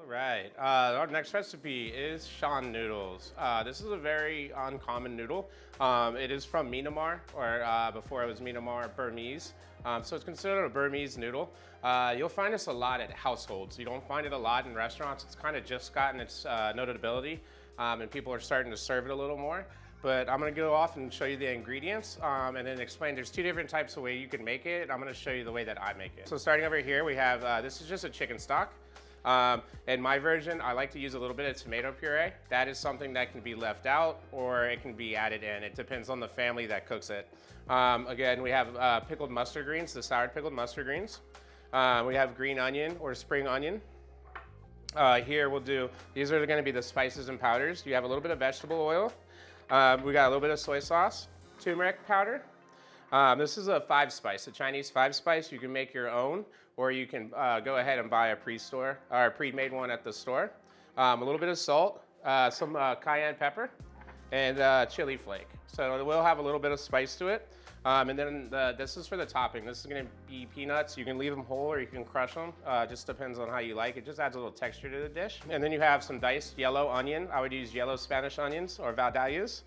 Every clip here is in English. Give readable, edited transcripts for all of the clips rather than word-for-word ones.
All right, our next recipe is Shan noodles. This is a very uncommon noodle. It is from Myanmar, or before it was Myanmar, Burmese. So it's considered a Burmese noodle. You'll find this a lot at households. You don't find it a lot in restaurants. It's kind of just gotten its notability, and people are starting to serve it a little more. But I'm gonna go off and show you the ingredients and then explain. There's two different types of way you can make it. I'm gonna show you the way that I make it. So starting over here, we have, this is just a chicken stock. In my version, I like to use a little bit of tomato puree. That is something that can be left out or it can be added in. It depends on the family that cooks it. Again, we have pickled mustard greens, the sour pickled mustard greens. We have green onion or spring onion. Here we'll do, these are gonna be the spices and powders. You have a little bit of vegetable oil. We got a little bit of soy sauce, turmeric powder. This is a 5-spice, a Chinese 5-spice. You can make your own, or you can go ahead and buy a pre-made one at the store. A little bit of salt, some cayenne pepper, and chili flake. So it will have a little bit of spice to it. And then this is for the topping. This is gonna be peanuts. You can leave them whole or you can crush them. Just depends on how you like. It just adds a little texture to the dish. And then you have some diced yellow onion. I would use yellow Spanish onions or vadallas.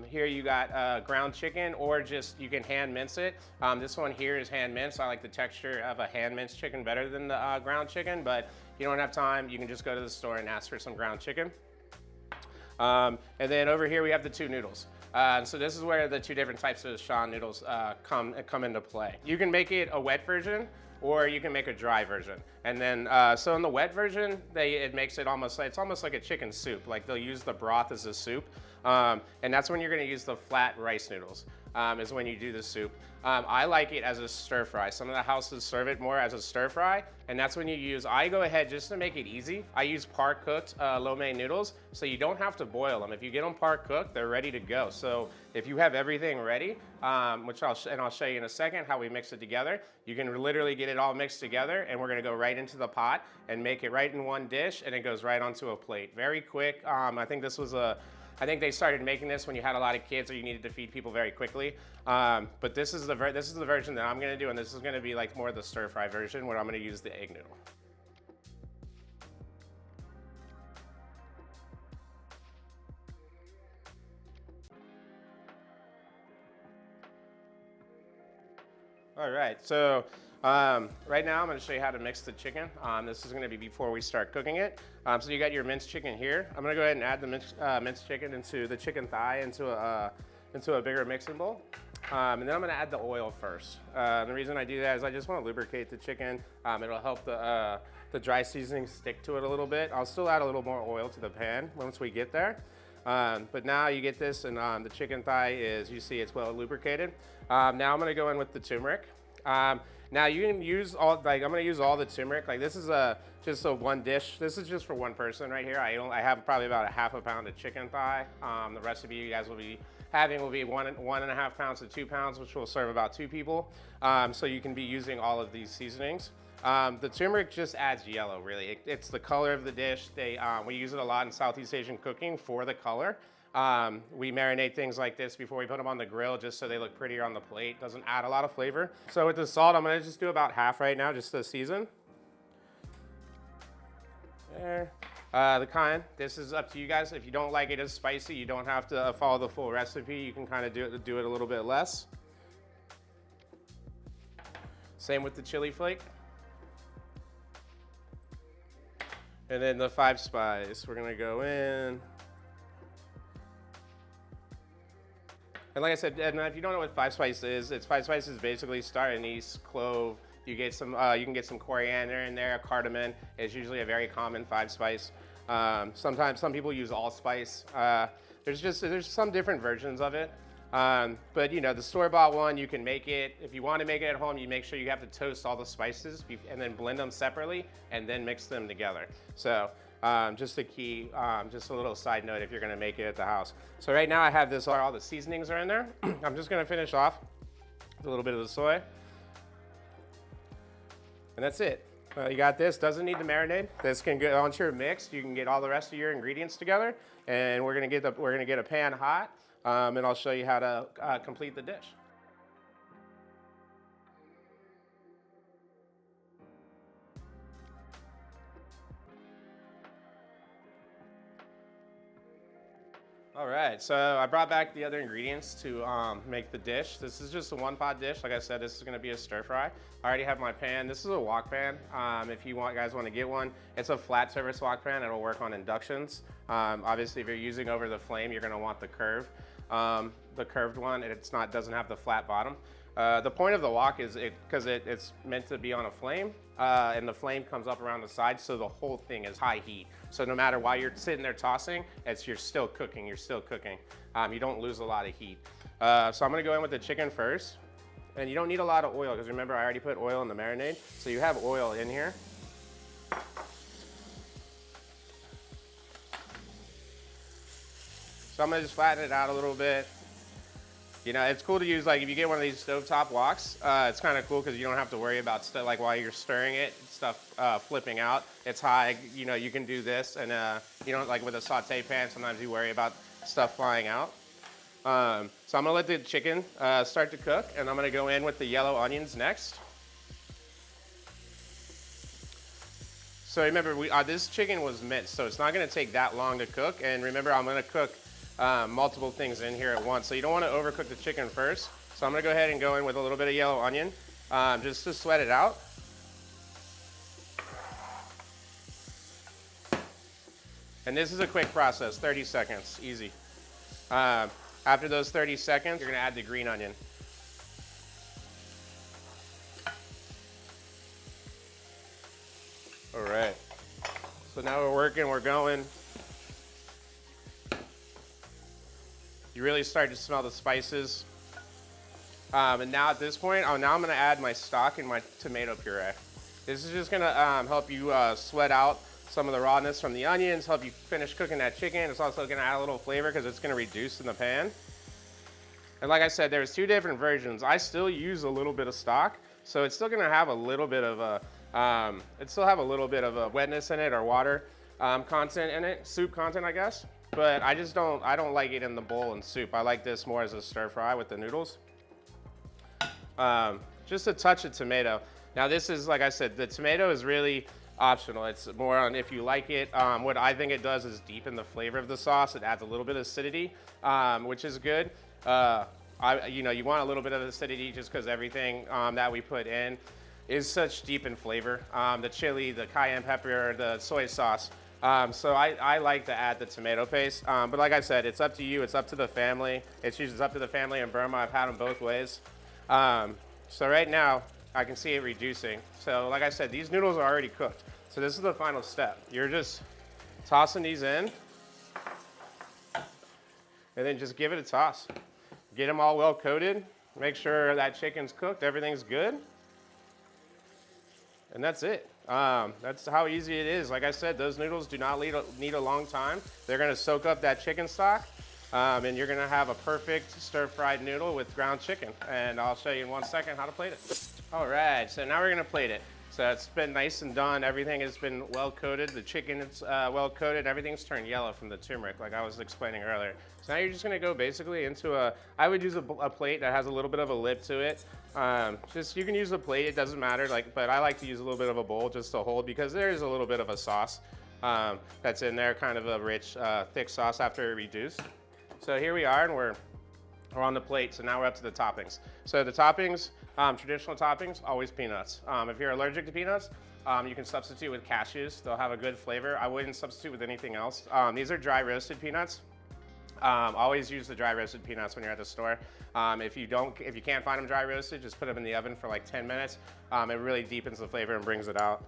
Here you got ground chicken, or just you can hand mince it. This one here is hand minced. I like the texture of a hand minced chicken better than the ground chicken, but if you don't have time, you can just go to the store and ask for some ground chicken. And then over here we have the two noodles. So this is where the two different types of Shan noodles come into play. You can make it a wet version, or you can make a dry version. And then, so in the wet version, it makes it it's almost like a chicken soup. Like they'll use the broth as a soup. And that's when you're gonna use the flat rice noodles, is when you do the soup. I like it as a stir fry. Some of the houses serve it more as a stir fry, and that's when you use, I go ahead just to make it easy. I use par cooked lo mein noodles, so you don't have to boil them. If you get them par cooked, they're ready to go. So if you have everything ready, which I'll show you in a second how we mix it together, you can literally get it all mixed together, and we're gonna go right into the pot and make it right in one dish, and it goes right onto a plate. Very quick. I think they started making this when you had a lot of kids or you needed to feed people very quickly. But this is the version that I'm gonna do, and this is gonna be like more the stir fry version where I'm gonna use the egg noodle. All right, so right now I'm gonna show you how to mix the chicken. This is gonna be before we start cooking it. So you got your minced chicken here. I'm gonna go ahead and add the minced chicken into the chicken thigh into a bigger mixing bowl. And then I'm gonna add the oil first. The reason I do that is I just wanna lubricate the chicken. It'll help the dry seasoning stick to it a little bit. I'll still add a little more oil to the pan once we get there. But now you get this, and the chicken thigh is, you see it's well lubricated. Now I'm gonna go in with the turmeric. Now you can use I'm gonna use all the turmeric. Like this is just a one dish. This is just for one person right here. I have probably about a half a pound of chicken thigh. The recipe you guys will be having will be 1.5 pounds to 2 pounds, which will serve about 2 people. So you can be using all of these seasonings. The turmeric just adds yellow, really. It's the color of the dish. We use it a lot in Southeast Asian cooking for the color. We marinate things like this before we put them on the grill just so they look prettier on the plate. Doesn't add a lot of flavor. So with the salt, I'm gonna just do about half right now, just to season. There. The cayenne, this is up to you guys. If you don't like it as spicy, you don't have to follow the full recipe. You can kind of do it a little bit less. Same with the chili flake. And then the 5-spice, we're gonna go in. And like I said, and if you don't know what 5-spice is, 5-spice is basically star anise, clove. You get some, you can get some coriander in there. Cardamom is usually a very common 5-spice. Sometimes some people use allspice. There's some different versions of it. But you know, the store-bought one, you can make it. If you want to make it at home, you make sure you have to toast all the spices and then blend them separately and then mix them together. So just a little side note if you're gonna make it at the house. So right now I have this, all the seasonings are in there. I'm just gonna finish off with a little bit of the soy. And that's it. You got this, doesn't need to marinate. This can go onto your mix. You can get all the rest of your ingredients together, and we're gonna get a pan hot, and I'll show you how to complete the dish. All right, so I brought back the other ingredients to make the dish. This is just a one-pot dish. Like I said, this is gonna be a stir fry. I already have my pan. This is a wok pan. If you guys want to get one, it's a flat surface wok pan. It'll work on inductions. Obviously, if you're using over the flame, you're gonna want the curved one. Doesn't have the flat bottom. The point of the wok is because it's meant to be on a flame, and the flame comes up around the side, so the whole thing is high heat. So no matter why you're sitting there tossing, you're still cooking. You don't lose a lot of heat. So I'm gonna go in with the chicken first, and you don't need a lot of oil because remember I already put oil in the marinade, so you have oil in here. So I'm gonna just flatten it out a little bit. You know, it's cool to use, like, if you get one of these stovetop woks, it's kind of cool because you don't have to worry about stuff, like, while you're stirring it, stuff flipping out. It's high, you know, you can do this, and, you know, like with a saute pan, sometimes you worry about stuff flying out. So I'm going to let the chicken start to cook, and I'm going to go in with the yellow onions next. So remember, this chicken was minced, so it's not going to take that long to cook, and remember, I'm going to cook multiple things in here at once. So you don't want to overcook the chicken first. So I'm going to go ahead and go in with a little bit of yellow onion just to sweat it out. And this is a quick process, 30 seconds, easy. After those 30 seconds, you're going to add the green onion. All right. So now we're working, we're going. You really start to smell the spices. And now at this point, now I'm gonna add my stock and my tomato puree. This is just gonna help you sweat out some of the rawness from the onions, help you finish cooking that chicken. It's also gonna add a little flavor because it's gonna reduce in the pan. And like I said, there's two different versions. I still use a little bit of stock, so it's still gonna have a little bit of a, wetness in it or water content in it, soup content, I guess. But I don't like it in the bowl and soup. I like this more as a stir fry with the noodles. Just a touch of tomato. Now this is, like I said, the tomato is really optional. It's more on if you like it. What I think it does is deepen the flavor of the sauce. It adds a little bit of acidity, which is good. You want a little bit of acidity just because everything that we put in is such deep in flavor. The chili, the cayenne pepper, the soy sauce. So I like to add the tomato paste, but like I said, it's up to you, it's up to the family. It's usually up to the family in Burma. I've had them both ways. So right now, I can see it reducing. So like I said, these noodles are already cooked. So this is the final step. You're just tossing these in, and then just give it a toss. Get them all well coated. Make sure that chicken's cooked, everything's good. And that's it. That's how easy it is. Like I said, those noodles do not need a long time. They're gonna soak up that chicken stock, and you're gonna have a perfect stir-fried noodle with ground chicken. And I'll show you in 1 second how to plate it. All right, so now we're gonna plate it. So it's been nice and done. Everything has been well coated. The chicken is well coated. Everything's turned yellow from the turmeric, like I was explaining earlier. So now you're just gonna go basically into I would use a plate that has a little bit of a lip to it. You can use a plate, it doesn't matter, but I like to use a little bit of a bowl just to hold because there is a little bit of a sauce that's in there, kind of a rich, thick sauce after it reduced. So here we are, and we're on the plate, so now we're up to the toppings. So the toppings, traditional toppings, always peanuts. If you're allergic to peanuts, you can substitute with cashews. They'll have a good flavor. I wouldn't substitute with anything else. These are dry roasted peanuts. Always use the dry roasted peanuts when you're at the store. If you can't find them dry roasted, just put them in the oven for like 10 minutes. It really deepens the flavor and brings it out.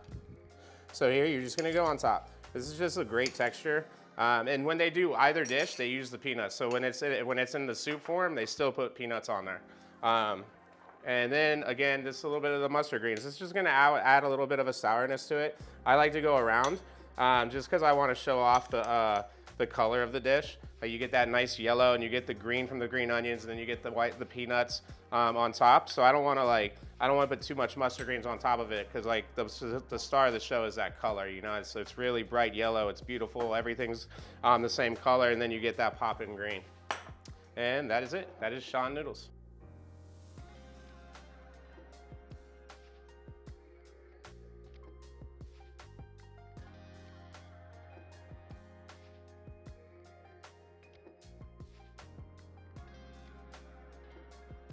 So here, you're just gonna go on top. This is just a great texture. And when they do either dish, they use the peanuts. So when it's in the soup form, they still put peanuts on there. And then again, just a little bit of the mustard greens. This is just gonna add a little bit of a sourness to it. I like to go around just because I want to show off the color of the dish. You get that nice yellow, and you get the green from the green onions, and then you get the peanuts on top. So I don't want to put too much mustard greens on top of it because like the star of the show is that color. You know, it's really bright yellow. It's beautiful. Everything's the same color, and then you get that pop in green. And that is it. That is Shan noodles.